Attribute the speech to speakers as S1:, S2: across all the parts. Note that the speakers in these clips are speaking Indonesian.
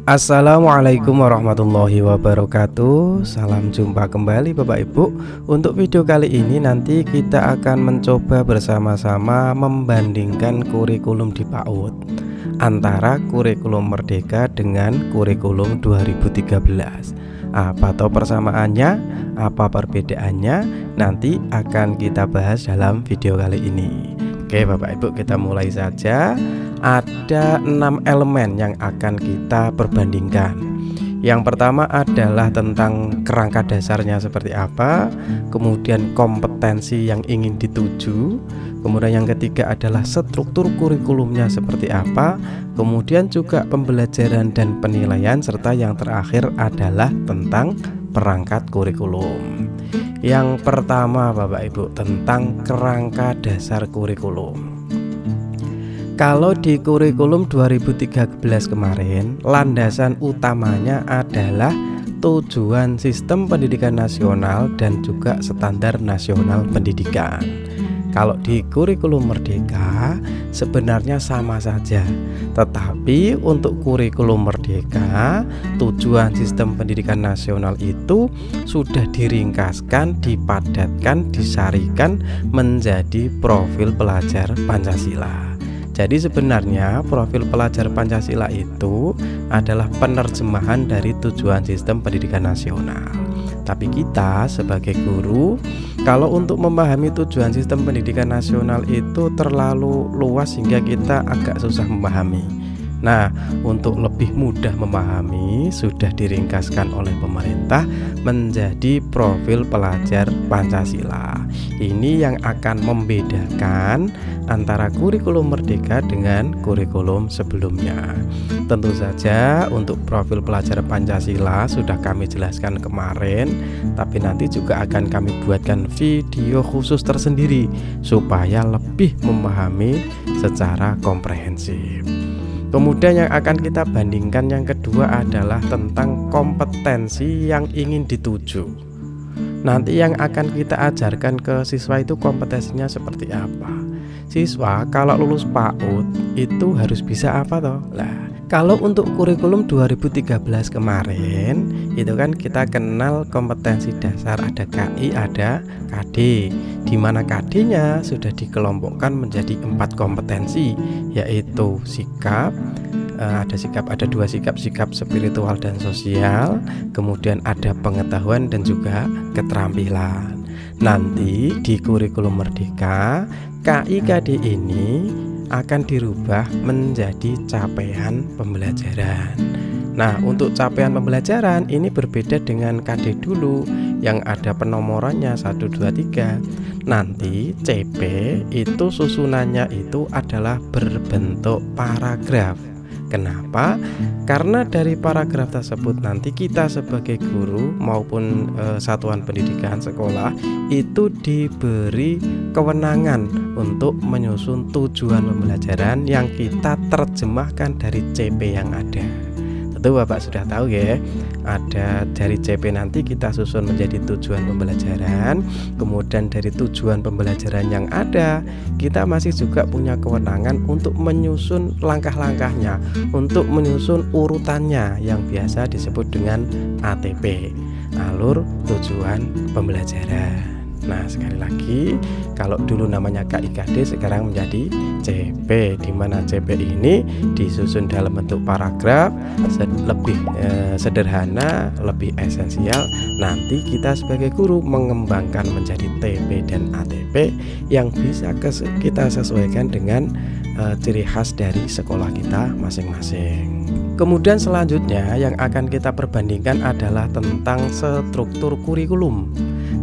S1: Assalamualaikum warahmatullahi wabarakatuh. Salam jumpa kembali Bapak Ibu. Untuk video kali ini nanti kita akan mencoba bersama-sama membandingkan kurikulum di PAUD antara kurikulum Merdeka dengan kurikulum 2013. Apa toh persamaannya, apa perbedaannya, nanti akan kita bahas dalam video kali ini. Oke Bapak Ibu, kita mulai saja. Ada 6 elemen yang akan kita perbandingkan. Yang pertama adalah tentang kerangka dasarnya seperti apa, kemudian kompetensi yang ingin dituju, kemudian yang ketiga adalah struktur kurikulumnya seperti apa, kemudian juga pembelajaran dan penilaian, serta yang terakhir adalah tentang perangkat kurikulum. Yang pertama Bapak Ibu, tentang kerangka dasar kurikulum. Kalau di kurikulum 2013 kemarin, landasan utamanya adalah tujuan sistem pendidikan nasional dan juga standar nasional pendidikan. Kalau di kurikulum Merdeka sebenarnya sama saja, tetapi untuk kurikulum Merdeka tujuan sistem pendidikan nasional itu sudah diringkaskan, dipadatkan, disarikan menjadi profil pelajar Pancasila. Jadi sebenarnya profil pelajar Pancasila itu adalah penerjemahan dari tujuan sistem pendidikan nasional. Tapi kita sebagai guru, kalau untuk memahami tujuan sistem pendidikan nasional itu terlalu luas sehingga kita agak susah memahami. Nah, untuk lebih mudah memahami sudah diringkaskan oleh pemerintah menjadi profil pelajar Pancasila. Ini yang akan membedakan antara kurikulum Merdeka dengan kurikulum sebelumnya. Tentu saja untuk profil pelajar Pancasila sudah kami jelaskan kemarin, tapi nanti juga akan kami buatkan video khusus tersendiri supaya lebih memahami secara komprehensif. Kemudian yang akan kita bandingkan yang kedua adalah tentang kompetensi yang ingin dituju. Nanti yang akan kita ajarkan ke siswa itu kompetensinya seperti apa. Siswa kalau lulus PAUD itu harus bisa apa toh? Lah, kalau untuk kurikulum 2013 kemarin itu kan kita kenal kompetensi dasar, ada KI, ada KD, di mana KD-nya sudah dikelompokkan menjadi 4 kompetensi, yaitu sikap, ada 2 sikap, sikap spiritual dan sosial, kemudian ada pengetahuan dan juga keterampilan. Nanti di kurikulum Merdeka KI KD ini akan dirubah menjadi capaian pembelajaran. Nah, untuk capaian pembelajaran ini berbeda dengan KD dulu yang ada penomorannya 1, 2, 3. Nanti CP itu susunannya itu adalah berbentuk paragraf. Kenapa? Karena dari paragraf tersebut nanti kita sebagai guru maupun satuan pendidikan sekolah itu diberi kewenangan untuk menyusun tujuan pembelajaran yang kita terjemahkan dari CP yang ada. Tentu Bapak sudah tahu ya, ada dari CP nanti kita susun menjadi tujuan pembelajaran. Kemudian dari tujuan pembelajaran yang ada, kita masih juga punya kewenangan untuk menyusun langkah-langkahnya, untuk menyusun urutannya yang biasa disebut dengan ATP, alur tujuan pembelajaran. Nah, sekali lagi, kalau dulu namanya KIKD sekarang menjadi CP, di mana CP ini disusun dalam bentuk paragraf, lebih sederhana, lebih esensial. Nanti kita sebagai guru mengembangkan menjadi TP dan ATP yang bisa kita sesuaikan dengan ciri khas dari sekolah kita masing-masing. Kemudian selanjutnya yang akan kita perbandingkan adalah tentang struktur kurikulum.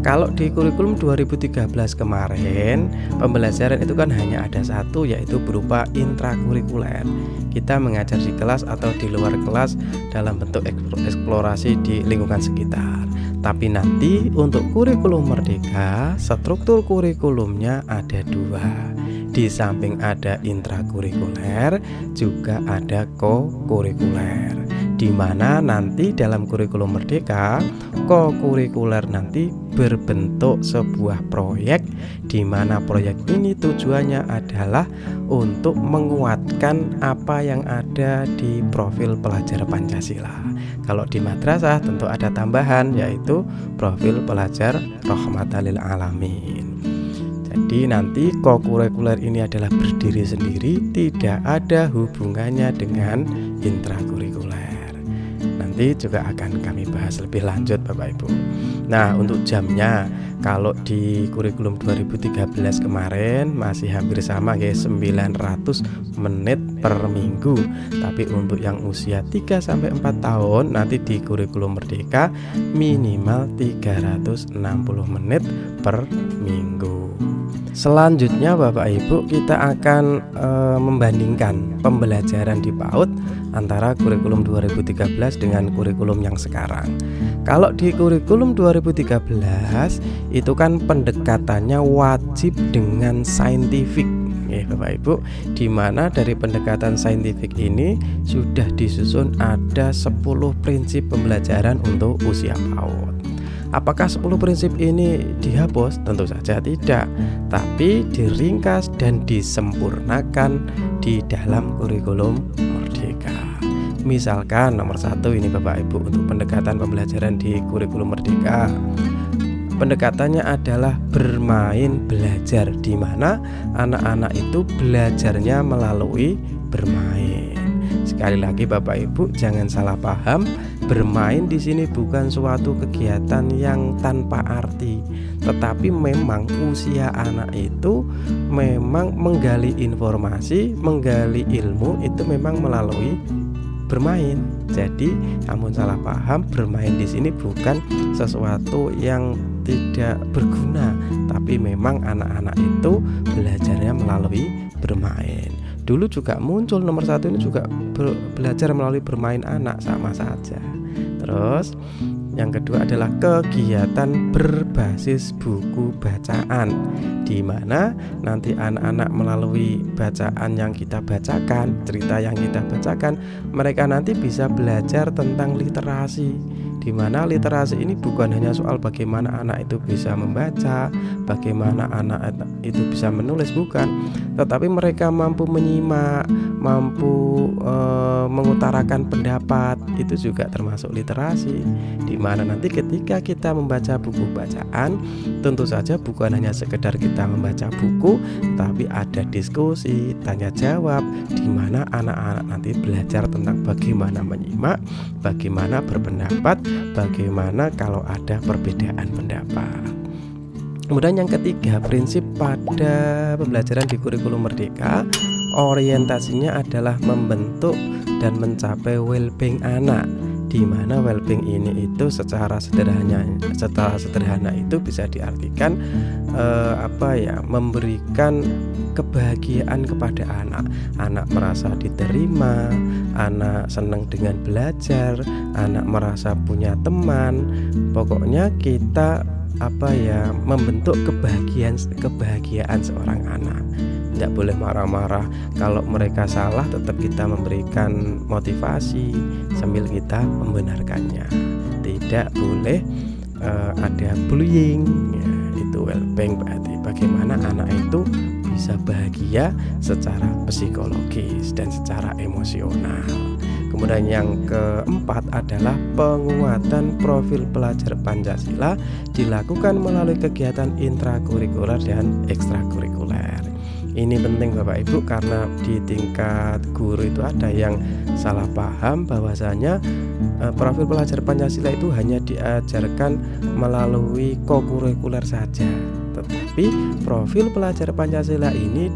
S1: Kalau di kurikulum 2013 kemarin, pembelajaran itu kan hanya ada satu, yaitu berupa intrakurikuler. Kita mengajar di kelas atau di luar kelas dalam bentuk eksplorasi di lingkungan sekitar. Tapi nanti untuk kurikulum Merdeka, struktur kurikulumnya ada 2. Di samping ada intrakurikuler, juga ada kokurikuler, di mana nanti dalam kurikulum Merdeka kokurikuler nanti berbentuk sebuah proyek, di mana proyek ini tujuannya adalah untuk menguatkan apa yang ada di profil pelajar Pancasila. Kalau di madrasah tentu ada tambahan, yaitu profil pelajar rahmatan lil alamin. Jadi nanti kokurikuler ini adalah berdiri sendiri, tidak ada hubungannya dengan intrakurikuler. Nanti juga akan kami bahas lebih lanjut Bapak Ibu. Nah, untuk jamnya, kalau di kurikulum 2013 kemarin masih hampir sama guys, 900 menit per minggu. Tapi untuk yang usia 3-4 tahun nanti di kurikulum Merdeka minimal 360 menit per minggu. Selanjutnya Bapak Ibu, kita akan membandingkan pembelajaran di PAUD antara kurikulum 2013 dengan kurikulum yang sekarang. Kalau di kurikulum 2013 itu kan pendekatannya wajib dengan saintifik, ya Bapak Ibu, di mana dari pendekatan saintifik ini sudah disusun ada 10 prinsip pembelajaran untuk usia PAUD. Apakah 10 prinsip ini dihapus? Tentu saja tidak, tapi diringkas dan disempurnakan di dalam kurikulum Merdeka. Misalkan nomor 1 ini Bapak Ibu, untuk pendekatan pembelajaran di kurikulum Merdeka, pendekatannya adalah bermain belajar, di mana anak-anak itu belajarnya melalui bermain. Sekali lagi Bapak Ibu, jangan salah paham, bermain di sini bukan suatu kegiatan yang tanpa arti, tetapi memang usia anak itu memang menggali informasi, menggali ilmu itu memang melalui bermain. Jadi, namun salah paham, bermain di sini bukan sesuatu yang tidak berguna, tapi memang anak-anak itu belajarnya melalui bermain. Dulu juga muncul nomor 1 ini juga belajar melalui bermain anak, sama saja. Terus yang kedua adalah kegiatan berbasis buku bacaan, di mana nanti anak-anak melalui bacaan yang kita bacakan, cerita yang kita bacakan, mereka nanti bisa belajar tentang literasi, di mana literasi ini bukan hanya soal bagaimana anak itu bisa membaca, bagaimana anak itu bisa menulis, bukan, tetapi mereka mampu menyimak, mampu mengutarakan pendapat, itu juga termasuk literasi, di mana nanti ketika kita membaca buku bacaan, tentu saja bukan hanya sekedar kita membaca buku, tapi ada diskusi, tanya jawab, di mana anak-anak nanti belajar tentang bagaimana menyimak, bagaimana berpendapat, bagaimana kalau ada perbedaan pendapat. Kemudian yang ketiga, prinsip pada pembelajaran di kurikulum Merdeka, orientasinya adalah membentuk dan mencapai well-being anak, di mana well-being ini itu secara sederhana itu bisa diartikan memberikan kebahagiaan kepada anak. Anak merasa diterima, anak senang dengan belajar, anak merasa punya teman. Pokoknya kita membentuk kebahagiaan seorang anak. Tidak boleh marah-marah. Kalau mereka salah, tetap kita memberikan motivasi sambil kita membenarkannya. Tidak boleh ada bullying, ya, itu well-being, berarti bagaimana anak itu bisa bahagia secara psikologis dan secara emosional. Kemudian yang keempat adalah penguatan profil pelajar Pancasila dilakukan melalui kegiatan intrakurikuler dan ekstrakurikuler. Ini penting Bapak Ibu, karena di tingkat guru itu ada yang salah paham bahwasanya profil pelajar Pancasila itu hanya diajarkan melalui kokurikuler saja. Tetapi profil pelajar Pancasila ini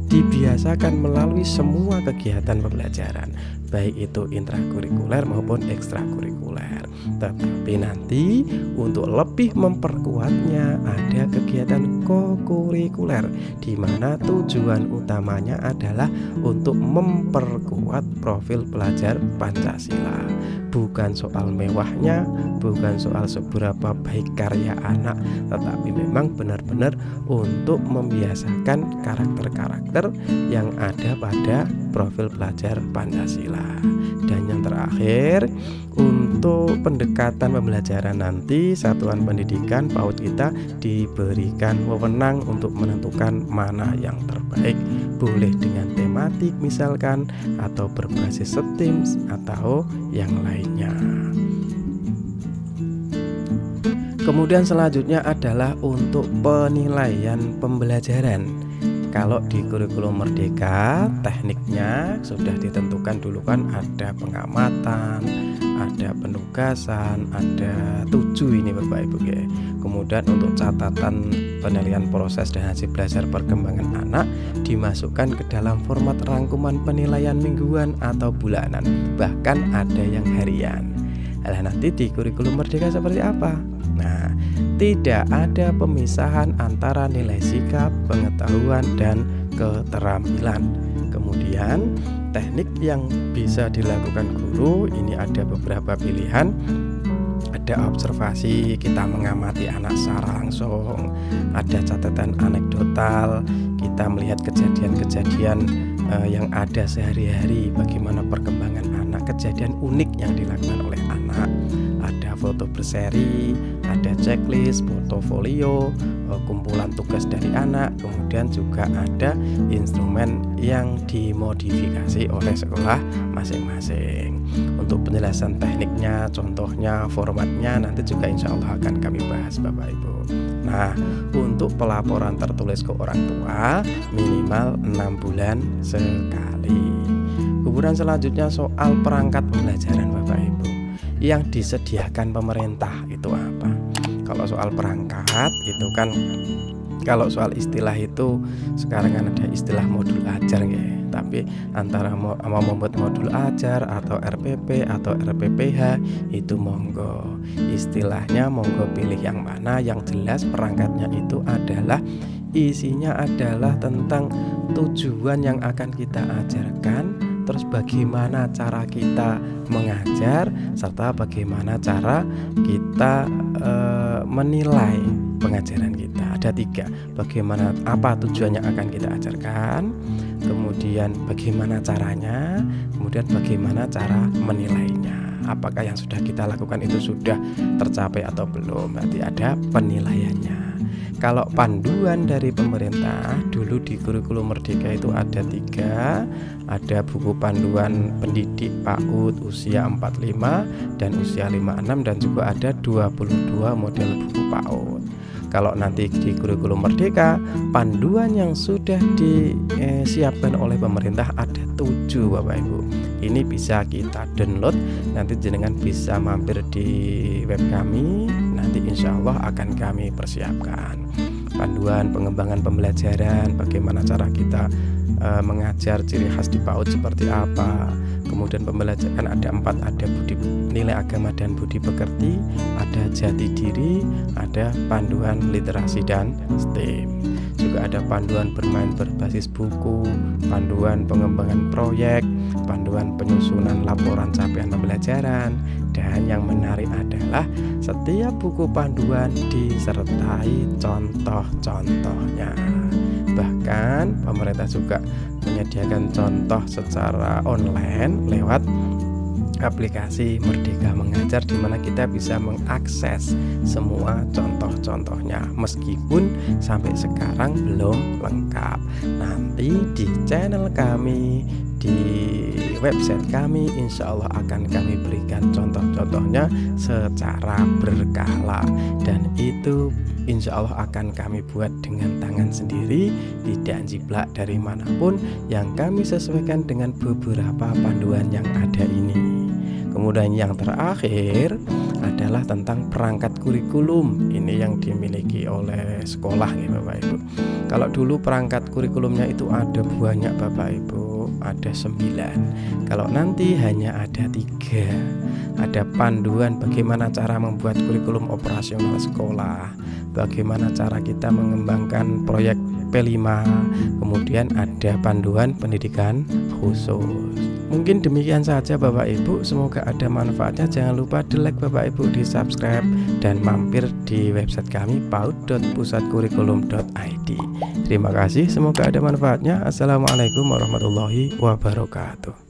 S1: dibiasakan melalui semua kegiatan pembelajaran, baik itu intrakurikuler maupun ekstrakurikuler. Tetapi nanti untuk lebih memperkuatnya ada kegiatan kokurikuler, di mana tujuan utamanya adalah untuk memperkuat profil pelajar Pancasila. Bukan soal mewahnya, bukan soal seberapa baik karya anak, tetapi memang benar-benar untuk membiasakan karakter-karakter yang ada pada profil pelajar Pancasila. Dan yang terakhir terakhir, untuk pendekatan pembelajaran nanti satuan pendidikan PAUD kita diberikan wewenang untuk menentukan mana yang terbaik, boleh dengan tematik misalkan, atau berbasis STEM atau yang lainnya. Kemudian selanjutnya adalah untuk penilaian pembelajaran. Kalau di kurikulum Merdeka, tekniknya sudah ditentukan dulu kan, ada pengamatan, ada penugasan, ada 7 ini Bapak Ibu ya. Kemudian untuk catatan penilaian proses dan hasil belajar perkembangan anak dimasukkan ke dalam format rangkuman penilaian mingguan atau bulanan, bahkan ada yang harian. Nah, nanti di kurikulum Merdeka seperti apa? Nah, tidak ada pemisahan antara nilai sikap, pengetahuan, dan keterampilan. Kemudian teknik yang bisa dilakukan guru ini ada beberapa pilihan. Ada observasi, kita mengamati anak secara langsung. Ada catatan anekdotal, kita melihat kejadian-kejadian yang ada sehari-hari, bagaimana perkembangan anak, kejadian unik yang dilakukan oleh anak. Ada foto berseri, ada checklist, portofolio, kumpulan tugas dari anak, kemudian juga ada instrumen yang dimodifikasi oleh sekolah masing-masing. Untuk penjelasan tekniknya, contohnya, formatnya nanti juga insya Allah akan kami bahas Bapak Ibu. Nah, untuk pelaporan tertulis ke orang tua minimal 6 bulan sekali. Kemudian selanjutnya soal perangkat pembelajaran Bapak Ibu yang disediakan pemerintah itu apa? Kalau soal perangkat itu kan, kalau soal istilah itu sekarang kan ada istilah modul ajar ya. Tapi antara mau membuat modul ajar atau RPP atau RPPH itu monggo. Istilahnya monggo pilih yang mana, yang jelas perangkatnya itu adalah isinya adalah tentang tujuan yang akan kita ajarkan, terus bagaimana cara kita mengajar, serta bagaimana cara kita menilai pengajaran kita. Ada 3, bagaimana, apa tujuan yang akan kita ajarkan, kemudian bagaimana caranya, kemudian bagaimana cara menilainya. Apakah yang sudah kita lakukan itu sudah tercapai atau belum, berarti ada penilaiannya. Kalau panduan dari pemerintah dulu di kurikulum Merdeka itu ada 3, ada buku panduan pendidik PAUD usia 45 dan usia 56, dan juga ada 22 model buku PAUD. Kalau nanti di kurikulum Merdeka, panduan yang sudah disiapkan oleh pemerintah ada 7 Bapak Ibu. Ini bisa kita download, nanti jenengan bisa mampir di web kami, nanti insya Allah akan kami persiapkan. Panduan pengembangan pembelajaran, bagaimana cara kita mengajar, ciri khas di PAUD seperti apa. Kemudian pembelajaran ada 4, ada budi, nilai agama dan budi pekerti, ada jati diri, ada panduan literasi dan STEM. Juga ada panduan bermain berbasis buku, panduan pengembangan proyek, panduan penyusunan laporan capaian pembelajaran, dan yang menarik adalah setiap buku panduan disertai contoh-contohnya. Bahkan pemerintah juga menyediakan contoh secara online lewat aplikasi Merdeka Mengajar, di mana kita bisa mengakses semua contoh-contohnya meskipun sampai sekarang belum lengkap. Nanti di channel kami, di website kami, insya Allah akan kami berikan contoh-contohnya secara berkala, dan itu insya Allah akan kami buat dengan tangan sendiri, tidak jiplak dari manapun, yang kami sesuaikan dengan beberapa panduan yang ada ini. Kemudian yang terakhir adalah tentang perangkat kurikulum. Ini yang dimiliki oleh sekolah ya Bapak Ibu. Kalau dulu perangkat kurikulumnya itu ada banyak Bapak Ibu, ada 9. Kalau nanti hanya ada 3. Ada panduan bagaimana cara membuat kurikulum operasional sekolah, bagaimana cara kita mengembangkan proyek P5, kemudian ada panduan pendidikan khusus. Mungkin demikian saja Bapak Ibu, semoga ada manfaatnya. Jangan lupa di like Bapak Ibu, di subscribe, dan mampir di website kami paud.pusatkurikulum.id. Terima kasih, semoga ada manfaatnya. Assalamualaikum warahmatullahi wabarakatuh.